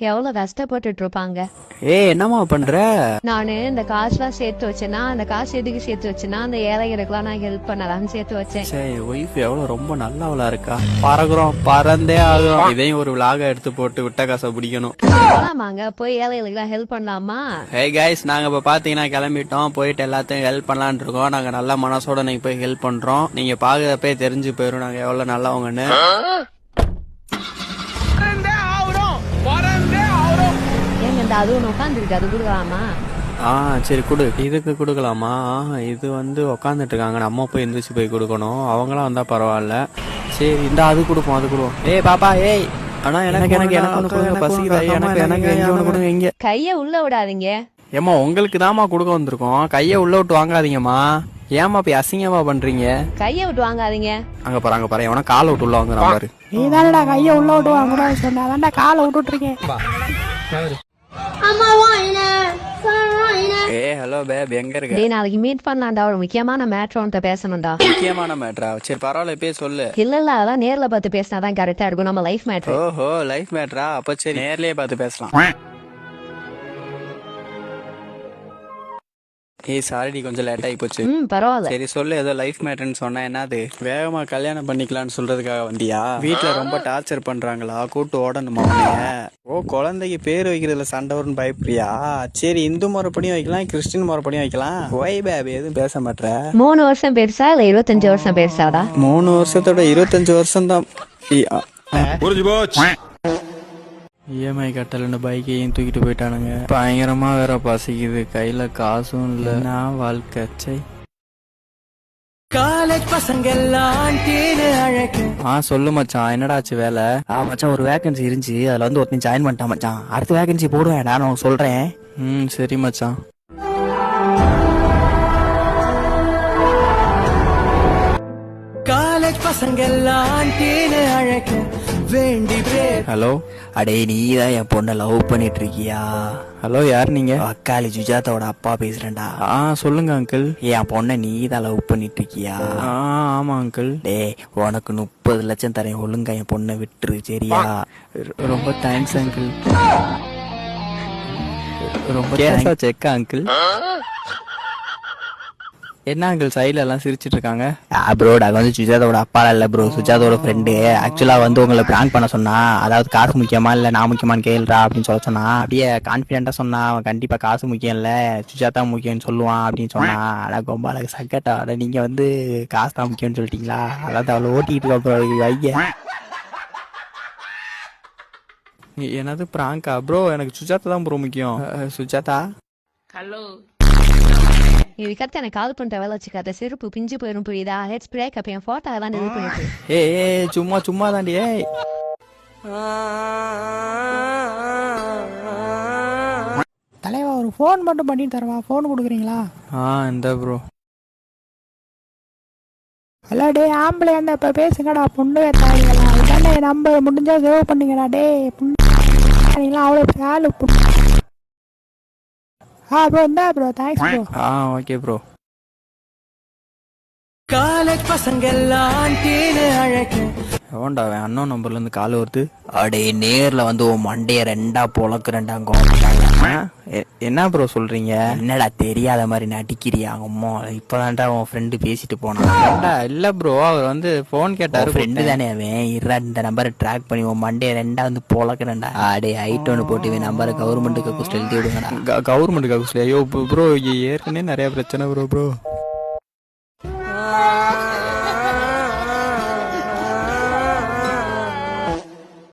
எவ்வளவு கஷ்டப்பட்டுட்டு இருப்பாங்க. என்னம்மா பண்ற? நானு இந்த காசுலாம் சேர்த்து வச்சேன்னா, அந்த காசு எதுக்கு சேர்த்து வச்சேன்னா, அந்த ஏழைகளுக்குலாம் நான் ஹெல்ப் பண்ணலாம்னு சேர்த்து வச்சேன். சரி, ஒய்ஃப் எவ்வளவு ரொம்ப நல்லவளா இருக்கா. பறந்தே ஆகுறோம். இதையும் ஒரு விலாக எடுத்து போட்டு விட்ட காசை பிடிக்கணும். போலாமாங்க, போய் ஏழைகளுக்குலாம் ஹெல்ப் பண்ணலாமா? கைஸ், நாங்க இப்ப பாத்தீங்கன்னா கிளம்பிட்டோம். போயிட்டு எல்லாத்தையும் ஹெல்ப் பண்ணலான் இருக்கோம். நாங்க நல்ல மனசோட நீங்க போய் ஹெல்ப் பண்றோம். நீங்க பாக்குறப்பே தெரிஞ்சு போயிரும் நாங்க எவ்வளவு நல்லவங்கன்னு. ஏங்க இந்த அது ஒண்ணு உட்காந்துருக்கு, அது கொடுக்கலாமா? சரி கொடு. இதுக்கு கொடுக்கலாமா? இது வந்து உக்காந்துட்டு இருக்காங்க, நம்ம போய் எந்திரிச்சு போய் கொடுக்கணும். அவங்களாம் வந்தா பரவாயில்ல. சரி இந்த அது கொடுப்போம், அது கொடுவோம். பாப்பா ஆனா எனக்கு ஒண்ணு கொடுங்க, பசிக்குதா? எனக்கு எங்க கைய உள்ள விடாதீங்க. ஏமா உங்களுக்கு தாமா கொடுக்க வந்திருக்கோம். கைய உள்ள விட்டு வாங்காதீங்கம்மா. ஏமா போய் அசிங்கமா பண்றீங்க? கைய விட்டு வாங்காதீங்க. அங்க பாரு எவனா காலை விட்டு உள்ள வாங்குறான் பாரு. நீ தானடா கைய உள்ள விட்டு வாங்குறேன்னு சொன்ன, அதான்டா காலை விட்டுட்டு இருக்கேன். ஹலோ பேப், எங்க இருக்க? டேய், நாளைக்கு மீட் பண்ணலாம்டா, ஒரு முக்கியமான மேட்டர் ஒன்றை பேசணும்டா. முக்கியமான மேட்டரா? சரி பரவாயில்ல, இப்பயே சொல்லு. இல்ல அதெல்லாம் நேர்ல பார்த்து பேசினாதான் கரெக்டா இருக்கும். நம்ம லைஃப் மேட்டர். ஓஹோ, லைஃப் மேட்டரா? அப்ப சரி நேர்லயே பார்த்து பேசலாம். சாரிடி, கொஞ்சம் லேட் ஆகி போச்சு. பரவாயில்ல. சரி சொல்லு, ஏதோ லைஃப் மேட்டர்னு சொன்னா என்னது? வேகமா கல்யாணம் பண்ணிக்கலாம்னு சொல்றதுக்காக வந்தியா? வீட்டுல ரொம்ப டார்ச்சர் பண்றாங்களா? கூட்டு ஓடணுமா? குழந்தைக்கு பேர் வைக்கிறதுல சண்டை வரும்னு பயப்படுறியா? சரி, இந்து முறைப்படியும் வைக்கலாம், கிறிஸ்டின் முறைப்படியும் வைக்கலாம். ஒய் பேபி எதுவும் பேச மாட்டேற? 3 வருஷம் பெருசா இல்ல 25 வருஷம் பெருசாடா? 3 வருஷத்தோட 25 வருஷம் தான். இஎம்ஐ கட்டலன்னு பைக்கையும் தூக்கிட்டு போயிட்டானுங்க. பயங்கரமா வேற பசிக்குது, கையில காசும் இல்ல. நான் வாழ்க்கை காலேஜ் பசங்க எல்லாம் சொல்லு மச்சான், என்னடாச்சு வேலை? மச்சான் ஒரு வேகன்சி இருந்துச்சு, அதுல வந்து ஒருத்தன் ஜாயின் பண்ணிட்டான் மச்சான். அடுத்த வேகன்சி போடுவேன், நான் உனக்கு சொல்றேன். சரி மச்சான். காலேஜ் பசங்க எல்லாம் ஹலோ. அடே, நீதான் என் பொண்ணை லவ் பண்ணிட்டு இருக்கியா? ஹலோ, யார் நீங்க? அக்காளி சுஜாதாவோட அப்பா பேசுறேன்டா. சொல்லுங்க அங்கிள். என் பொண்ணை நீதான் லவ் பண்ணிட்டு இருக்கியா? ஆமா அங்கிள். டே, உனக்கு 30 லட்சம் தரேன், ஒழுங்கா என் பொண்ணை விட்டுரு, சரியா? ரொம்ப தேங்க்ஸ் அங்கிள். ரொம்ப செக்கா அங்கிள். என்ன அங்கிள் சைட்ல எல்லாம் சிரிச்சிட்டு இருக்காங்க? ப்ரோ, நாங்கள் வந்து சுஜாதாவோட அப்பா இல்ல ப்ரோ, சுஜாதாவோட ஃப்ரெண்டு. ஆக்சுவலா வந்து உங்களை பிராங்க் பண்ண சொன்னா, அதாவது காசு முக்கியமா இல்ல நான் முக்கியமானு கேள்றா அப்படின்னு சொல்ல சொன்னா. அப்படியே கான்பிடென்டா சொன்னா, அவன் கண்டிப்பா காசு முக்கியம் இல்ல சுஜாதா முக்கியம்னு சொல்லுவான் அப்படின்னு சொன்னா. ஆனா ரொம்ப அழகு சக்கட்டா, நீங்க வந்து காசு தான் முக்கியம்னு சொல்லிட்டீங்களா? அதாவது அவளை ஓட்டிட்டு இருக்கோம் ஐயா. என்னது பிராங்கா ப்ரோ? எனக்கு சுஜாதா தான் ப்ரோ முக்கியம். சுஜாதா ஹலோ. இதுக்கடுத்து எனக்கு கால் பண்ற வேலை வச்சுக்காத, செருப்பு பிஞ்சு போயிடும், புரியுதா? ஹெட்ஸ் பிரேக் அப்ப என் போட்டோ எல்லாம் இது பண்ணிட்டு. சும்மா தாண்டி. தலைவா, ஒரு ஃபோன் மட்டும் பண்ணி தரவா? ஃபோன் கொடுக்குறீங்களா? இந்த ப்ரோ. ஹலோ டே, ஆம்பளை அந்த இப்போ பேசுங்கடா, பொண்ணு தாங்களா? இதானே நம்பர், முடிஞ்சா சேவ் பண்ணுங்கடா. டே பொண்ணு அவ்வளோ ஆளு. ப்ரோ, இந்தா bro, thanks bro. Okay bro. College பசங்க எல்லாம் எவன்டா அவன்? அண்ணன் நம்பர்ல இருந்து கால் வருது. அடே, நேர்ல வந்து உன் மண்டைய 2ஆ பொழக்குறேன்டாங்க. என்ன ப்ரோ சொல்றீங்க? என்னடா தெரியாத மாதிரி நடிக்கிறியா? அம்மா இப்பதான்டா உன் ஃப்ரெண்டு பேசிட்டு போனான். இல்ல ப்ரோ, அவர் வந்து போன் கேட்டாரு. ஃப்ரெண்டு தானே அவன். இந்த நம்பரை ட்ராக் பண்ணி உன் மண்டைய 2ஆ வந்து பொழக்குறேன்டா. அடே, ஐட்டோன்னு போட்டு நம்பரை கவர்மெண்ட்டுக்கு எழுதி விடுங்கடா. கவர்மெண்ட்டுக்கு? ஐயோ ப்ரோ, ஏற்கனவே நிறைய பிரச்சனை ப்ரோ.